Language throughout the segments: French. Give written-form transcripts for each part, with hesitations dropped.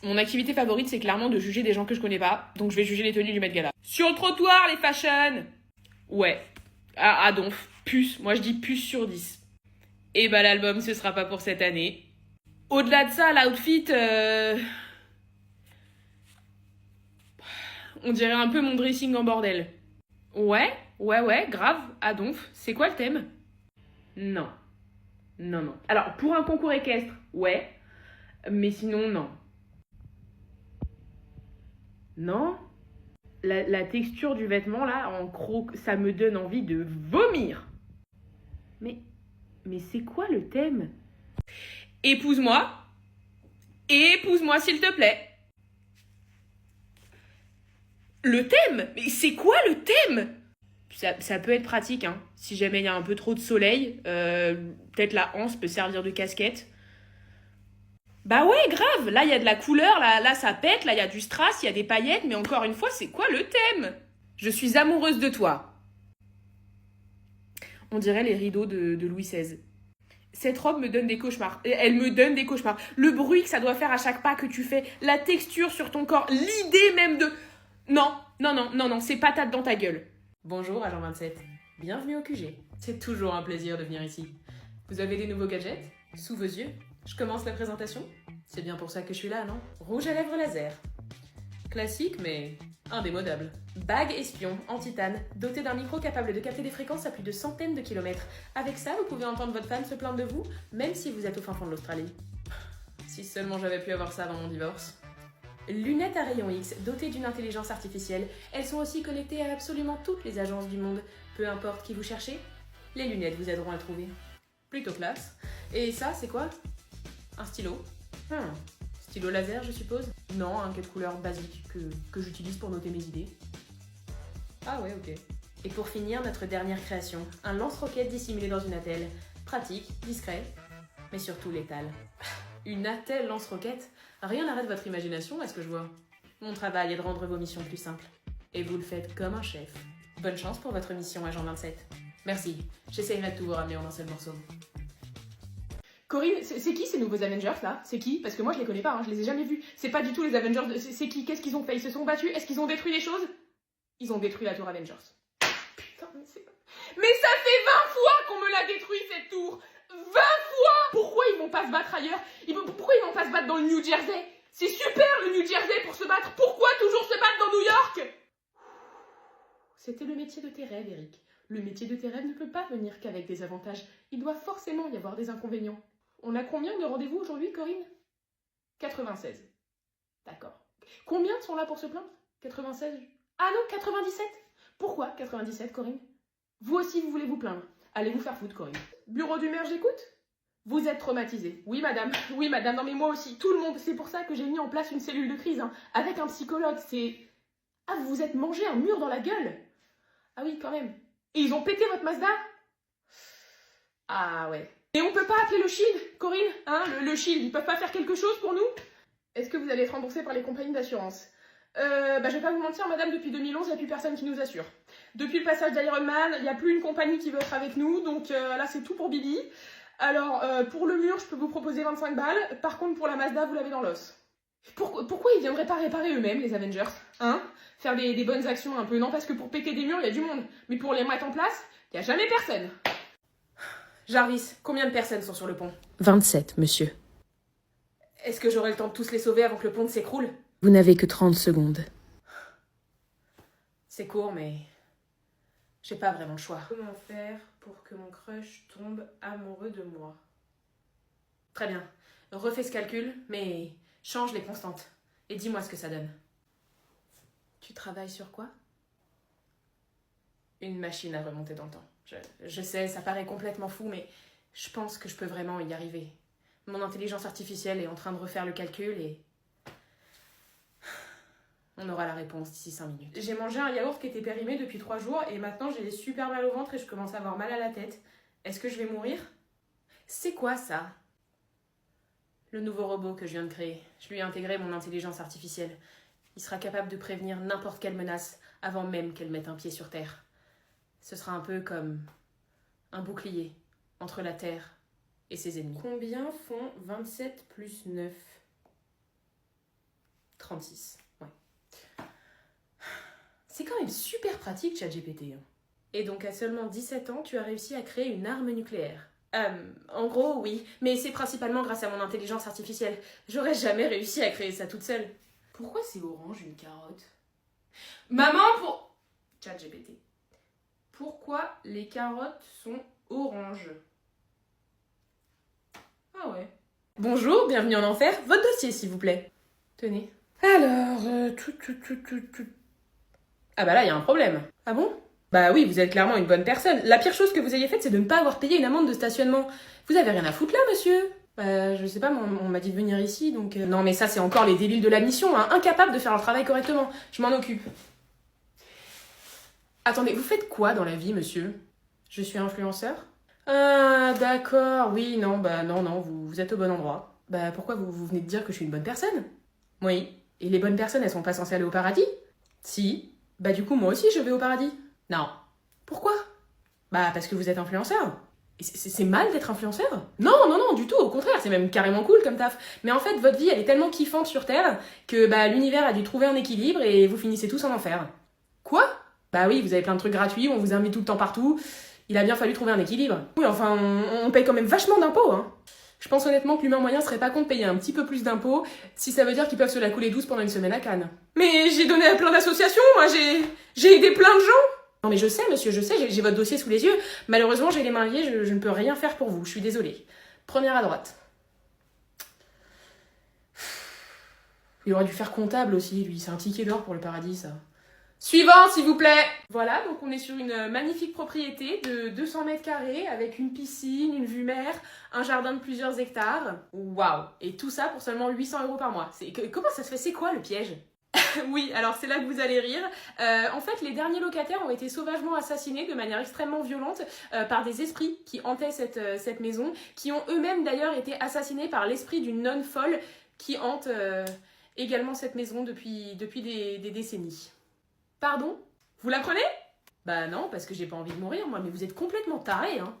Mon activité favorite, c'est clairement de juger des gens que je connais pas, donc je vais juger les tenues du Met Gala. Sur le trottoir, les fashion. Ouais. Ah, donf. Puce. Moi, je dis puce sur 10. Et bah, l'album, ce sera pas pour cette année. Au-delà de ça, l'outfit... On dirait un peu mon dressing en bordel. Ouais, grave, à donf. C'est quoi le thème? Non. Non. Alors, pour un concours équestre, ouais. Mais sinon, non. Non? La texture du vêtement, là, en croc, ça me donne envie de vomir. Mais c'est quoi le thème? Épouse-moi. Épouse-moi, s'il te plaît. Le thème? Mais c'est quoi le thème? Ça peut être pratique, hein. Si jamais il y a un peu trop de soleil, peut-être la anse peut servir de casquette. Bah ouais, grave. Là, il y a de la couleur, là, ça pète, là, il y a du strass, il y a des paillettes, mais encore une fois, c'est quoi le thème? Je suis amoureuse de toi. On dirait les rideaux de Louis XVI. Cette robe me donne des cauchemars. Elle me donne des cauchemars. Le bruit que ça doit faire à chaque pas que tu fais, la texture sur ton corps, l'idée même de... Non, c'est patate dans ta gueule. Bonjour, agent 27. Bienvenue au QG. C'est toujours un plaisir de venir ici. Vous avez des nouveaux gadgets? Sous vos yeux? Je commence la présentation? C'est bien pour ça que je suis là, non? Rouge à lèvres laser. Classique, mais indémodable. Bague espion en titane, dotée d'un micro capable de capter des fréquences à plus de centaines de kilomètres. Avec ça, vous pouvez entendre votre femme se plaindre de vous, même si vous êtes au fin fond de l'Australie. Si seulement j'avais pu avoir ça avant mon divorce. Lunettes à rayons X, dotées d'une intelligence artificielle. Elles sont aussi connectées à absolument toutes les agences du monde. Peu importe qui vous cherchez, les lunettes vous aideront à le trouver. Plutôt classe. Et ça, c'est quoi? Un stylo. Stylo laser, je suppose? Non, un quai de couleur basique que j'utilise pour noter mes idées. Ah ouais, ok. Et pour finir, notre dernière création, un lance-roquette dissimulé dans une attelle. Pratique, discret, mais surtout létal. Une attelle lance-roquette? Rien n'arrête votre imagination, est-ce que je vois? Mon travail est de rendre vos missions plus simples. Et vous le faites comme un chef. Bonne chance pour votre mission, agent 27. Merci, j'essayerai de tout vous ramener en un seul morceau. Corinne, c'est qui ces nouveaux Avengers là? C'est qui? Parce que moi je les connais pas, hein, je les ai jamais vus. C'est pas du tout les Avengers. C'est qui? Qu'est-ce qu'ils ont fait? Ils se sont battus? Est-ce qu'ils ont détruit des choses? Ils ont détruit la tour Avengers. Putain, mais c'est... Mais ça fait 20 fois qu'on me l'a détruit cette tour! 20 fois! Pourquoi ils vont pas se battre ailleurs? Pourquoi ils vont pas se battre dans le New Jersey? C'est super le New Jersey pour se battre! Pourquoi toujours se battre dans New York? C'était le métier de tes rêves, Eric. Le métier de tes rêves ne peut pas venir qu'avec des avantages. Il doit forcément y avoir des inconvénients. On a combien de rendez-vous aujourd'hui, Corinne? 96. D'accord. Combien sont là pour se plaindre? 96? Ah non, 97? Pourquoi 97, Corinne? Vous aussi, vous voulez vous plaindre. Allez vous faire foutre, Corinne. Bureau du maire, j'écoute? Vous êtes traumatisé. Oui, madame. Oui, madame. Non, mais moi aussi. Tout le monde. C'est pour ça que j'ai mis en place une cellule de crise, hein, avec un psychologue. C'est... Ah, vous vous êtes mangé un mur dans la gueule? Ah oui, quand même. Et ils ont pété votre Mazda? Ah ouais. Et on peut pas appeler le Shield, Corinne? Hein, le Shield, ils peuvent pas faire quelque chose pour nous? Est-ce que vous allez être remboursé par les compagnies d'assurance? Je vais pas vous mentir, madame, depuis 2011, il n'y a plus personne qui nous assure. Depuis le passage d'Iron Man, il n'y a plus une compagnie qui veut être avec nous, donc là, c'est tout pour Billy. Alors, pour le mur, je peux vous proposer 25 balles. Par contre, pour la Mazda, vous l'avez dans l'os. Pourquoi ils viendraient pas réparer eux-mêmes, les Avengers? Hein? Faire des bonnes actions un peu? Non, parce que pour péter des murs, il y a du monde. Mais pour les mettre en place, il n'y a jamais personne. Jarvis, combien de personnes sont sur le pont? 27, monsieur. Est-ce que j'aurai le temps de tous les sauver avant que le pont ne s'écroule? Vous n'avez que 30 secondes. C'est court, mais... j'ai pas vraiment le choix. Comment faire pour que mon crush tombe amoureux de moi? Très bien. Refais ce calcul, mais change les constantes. Et dis-moi ce que ça donne. Tu travailles sur quoi? Une machine à remonter dans le temps. Je sais, ça paraît complètement fou, mais je pense que je peux vraiment y arriver. Mon intelligence artificielle est en train de refaire le calcul et... on aura la réponse d'ici 5 minutes. J'ai mangé un yaourt qui était périmé depuis 3 jours et maintenant j'ai super mal au ventre et je commence à avoir mal à la tête. Est-ce que je vais mourir? C'est quoi ça? Le nouveau robot que je viens de créer. Je lui ai intégré mon intelligence artificielle. Il sera capable de prévenir n'importe quelle menace avant même qu'elle mette un pied sur Terre. Ce sera un peu comme un bouclier entre la Terre et ses ennemis. Combien font 27 plus 9? 36. Ouais. C'est quand même super pratique, ChatGPT. Et donc, à seulement 17 ans, tu as réussi à créer une arme nucléaire. En gros, oui. Mais c'est principalement grâce à mon intelligence artificielle. J'aurais jamais réussi à créer ça toute seule. Pourquoi c'est orange, une carotte? Maman, pour... ChatGPT. Pourquoi les carottes sont oranges? Ah ouais. Bonjour, bienvenue en enfer. Votre dossier, s'il vous plaît. Tenez. Alors, Ah bah là, il y a un problème. Ah bon? Bah oui, vous êtes clairement une bonne personne. La pire chose que vous ayez faite, c'est de ne pas avoir payé une amende de stationnement. Vous avez rien à foutre là, monsieur? Bah, je sais pas, on m'a dit de venir ici, donc... Non, mais ça, c'est encore les débiles de la mission, hein, incapables de faire leur travail correctement. Je m'en occupe. Attendez, vous faites quoi dans la vie, monsieur? Je suis influenceur? Ah, d'accord, oui, non, bah non, vous êtes au bon endroit. Bah pourquoi vous venez de dire que je suis une bonne personne? Oui. Et les bonnes personnes, elles sont pas censées aller au paradis? Si. Bah du coup, moi aussi, je vais au paradis. Non. Pourquoi? Bah parce que vous êtes influenceur. Et c'est mal d'être influenceur? Non, du tout, au contraire, c'est même carrément cool comme taf. Mais en fait, votre vie, elle est tellement kiffante sur Terre que bah l'univers a dû trouver un équilibre et vous finissez tous en enfer. Quoi? Bah oui, vous avez plein de trucs gratuits, on vous invite tout le temps partout. Il a bien fallu trouver un équilibre. Oui, enfin, on paye quand même vachement d'impôts, hein. Je pense honnêtement que l'humain moyen serait pas contre de payer un petit peu plus d'impôts si ça veut dire qu'ils peuvent se la couler douce pendant une semaine à Cannes. Mais j'ai donné à plein d'associations, moi, j'ai aidé plein de gens. Non mais je sais, monsieur, je sais, j'ai votre dossier sous les yeux. Malheureusement, j'ai les mains liées, je ne peux rien faire pour vous, je suis désolée. Première à droite. Il aurait dû faire comptable aussi, lui, c'est un ticket d'or pour le paradis, ça. Suivant, s'il vous plaît. Voilà, donc on est sur une magnifique propriété de 200 mètres carrés avec une piscine, une vue mer, un jardin de plusieurs hectares. Waouh! Et tout ça pour seulement 800 € par mois. Comment ça se fait? C'est quoi le piège? Oui, alors c'est là que vous allez rire. En fait, les derniers locataires ont été sauvagement assassinés de manière extrêmement violente par des esprits qui hantaient cette maison, qui ont eux-mêmes d'ailleurs été assassinés par l'esprit d'une nonne folle qui hante également cette maison depuis des décennies. Pardon? Vous la prenez? Bah non, parce que j'ai pas envie de mourir, moi, mais vous êtes complètement tarés, hein.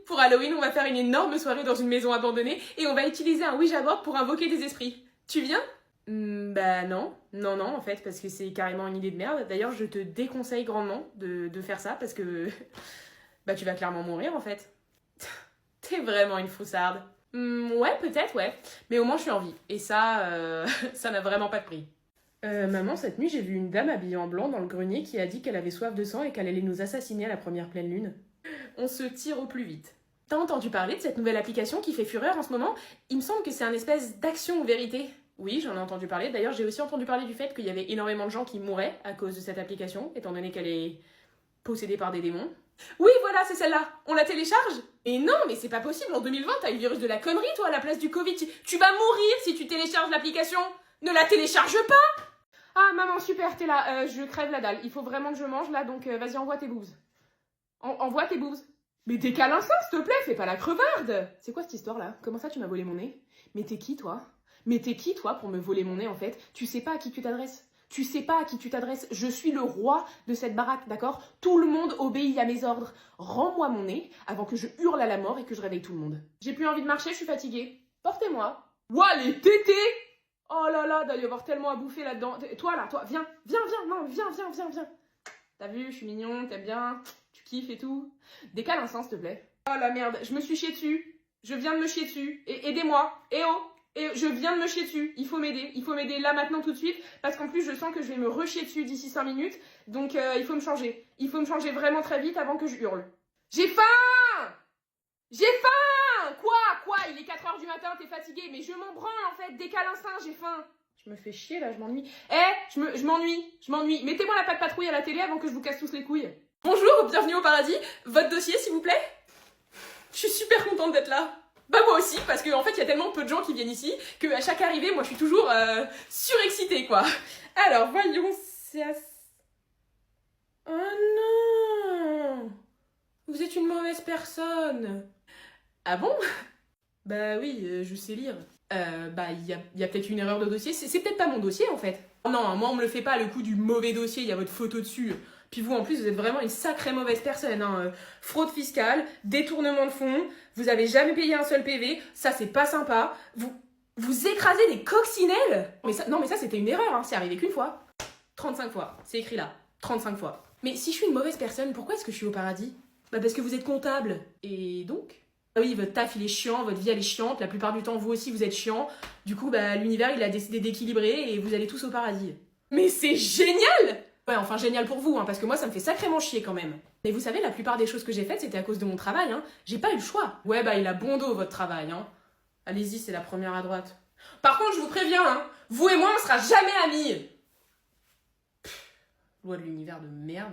Pour Halloween, on va faire une énorme soirée dans une maison abandonnée et on va utiliser un Ouija board pour invoquer des esprits. Tu viens? Bah non, en fait, parce que c'est carrément une idée de merde. D'ailleurs, je te déconseille grandement de faire ça parce que bah tu vas clairement mourir, en fait. T'es vraiment une froussarde. Ouais, peut-être, ouais. Mais au moins, je suis en vie. Et ça, ça n'a vraiment pas de prix. Maman, cette nuit, j'ai vu une dame habillée en blanc dans le grenier qui a dit qu'elle avait soif de sang et qu'elle allait nous assassiner à la première pleine lune. On se tire au plus vite. T'as entendu parler de cette nouvelle application qui fait fureur en ce moment? Il me semble que c'est un espèce d'action ou vérité. Oui, j'en ai entendu parler. D'ailleurs, j'ai aussi entendu parler du fait qu'il y avait énormément de gens qui mouraient à cause de cette application, étant donné qu'elle est possédée par des démons. Oui, voilà, c'est celle-là. On la télécharge? Et non, mais c'est pas possible. En 2020, t'as eu le virus de la connerie, toi, à la place du Covid. Tu vas mourir si tu télécharges l'application. Ne la télécharge pas! Ah, maman, super, t'es là. Je crève la dalle. Il faut vraiment que je mange, là, donc vas-y, envoie tes boobs. Envoie tes boobs. Mais décale un ça, s'il te plaît, fais pas la crevarde. C'est quoi cette histoire-là? Comment ça, tu m'as volé mon nez? Mais t'es qui, toi? Pour me voler mon nez, en fait? Tu sais pas à qui tu t'adresses. Je suis le roi de cette baraque, d'accord? Tout le monde obéit à mes ordres. Rends-moi mon nez avant que je hurle à la mort et que je réveille tout le monde. J'ai plus envie de marcher, je suis fatiguée. Portez-moi. Ouah, les tétés! Oh là là, doit y avoir tellement à bouffer là-dedans. Toi là, toi, viens. T'as vu, je suis mignon, t'aimes bien, tu kiffes et tout. Décale un sens, s'il te plaît. Oh la merde, je me suis chié dessus. Je viens de me chier dessus. Et aidez-moi. Eh oh! Et je viens de me chier dessus. Il faut m'aider là maintenant tout de suite. Parce qu'en plus, je sens que je vais me rechier dessus d'ici 5 minutes. Donc il faut me changer. Il faut me changer vraiment très vite avant que je hurle. J'ai faim! Quoi? Il est 4 h du matin, t'es fatigué. Mais je m'en branle en fait. Décale un sein, j'ai faim. Je me fais chier là, je m'ennuie. Je m'ennuie. Mettez-moi la patte patrouille à la télé avant que je vous casse tous les couilles. Bonjour, bienvenue au paradis. Votre dossier, s'il vous plaît? Je suis super contente d'être là. Bah moi aussi, parce qu'en fait, il y a tellement peu de gens qui viennent ici qu'à chaque arrivée, moi, je suis toujours surexcitée, quoi. Alors, voyons, c'est à... Oh non! Vous êtes une mauvaise personne. Ah bon? Bah oui, je sais lire. Bah, il y a peut-être une erreur de dossier. C'est peut-être pas mon dossier, en fait. Non, moi, on me le fait pas, le coup du mauvais dossier, il y a votre photo dessus. Puis vous, en plus, vous êtes vraiment une sacrée mauvaise personne, hein. Fraude fiscale, détournement de fonds, vous avez jamais payé un seul PV, ça, c'est pas sympa. Vous écrasez des coccinelles? Non mais ça c'était une erreur, hein. C'est arrivé qu'une fois. 35 fois, c'est écrit là. 35 fois. Mais si je suis une mauvaise personne, pourquoi est-ce que je suis au paradis? Bah parce que vous êtes comptable. Et donc? Ah oui, votre taf il est chiant, votre vie elle est chiante, la plupart du temps vous aussi vous êtes chiant. Du coup, bah l'univers il a décidé d'équilibrer et vous allez tous au paradis. Mais c'est génial! Ouais, enfin génial pour vous, hein, parce que moi ça me fait sacrément chier quand même. Mais vous savez, la plupart des choses que j'ai faites c'était à cause de mon travail, hein. J'ai pas eu le choix. Ouais, bah il a bon dos votre travail, hein. Allez-y, c'est la première à droite. Par contre, je vous préviens, hein, vous et moi on sera jamais amis! Loi de l'univers de merde.